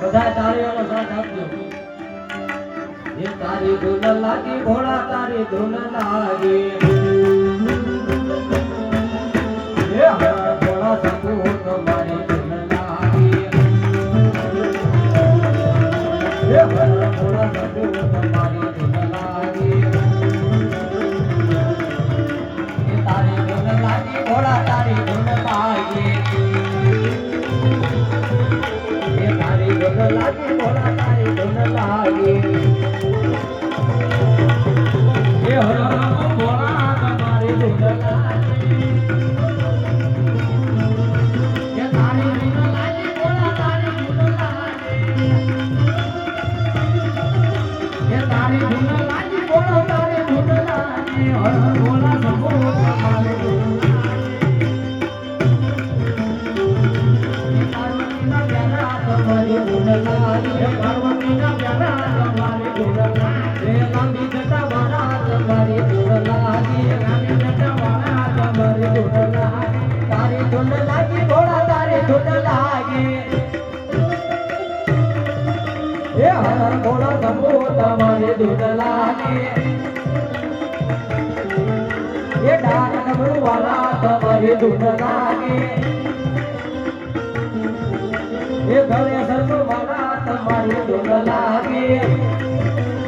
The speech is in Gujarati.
બધા તાળીઓનો સાથ આપજો. એ તારી ધૂન લાગી ભોળા તારી ધૂન લાગી એ ભોળા શકું તમારી ધૂન લાગી એ ભોળા શકું તમારી ધૂન લાગી એ તારી ધૂન લાગી ભોળા તારી ધૂન લાગી લાગી ભોળા તારી ધૂન લાગી એ હર ભોળા તમારી ધૂન લાગી એ તારી ધૂન લાગી ભોળા તારી ધૂન લાગી એ તારી ધૂન લાગી ભોળા તારી ધૂન લાગી હર ભોળા સબો તમારી ધૂન તમારી ધૂન લાગી પાર્વતીના પ્યારા તમારી ધૂન લાગી લાંબી જટા વાળા તમારી ધૂન લાગી લાંબી જટા વાળા તમારી ધૂન લાગી તારી ધૂન લાગી ભોળા તારી ધૂન લાગી એ હર ભોળા શંભુ તમારી ધૂન લાગી એ ડાર ડમરૂ વાળા તમારી ધૂન લાગી એ ઘરે સરસો વાળા તમારી ધૂન લાગી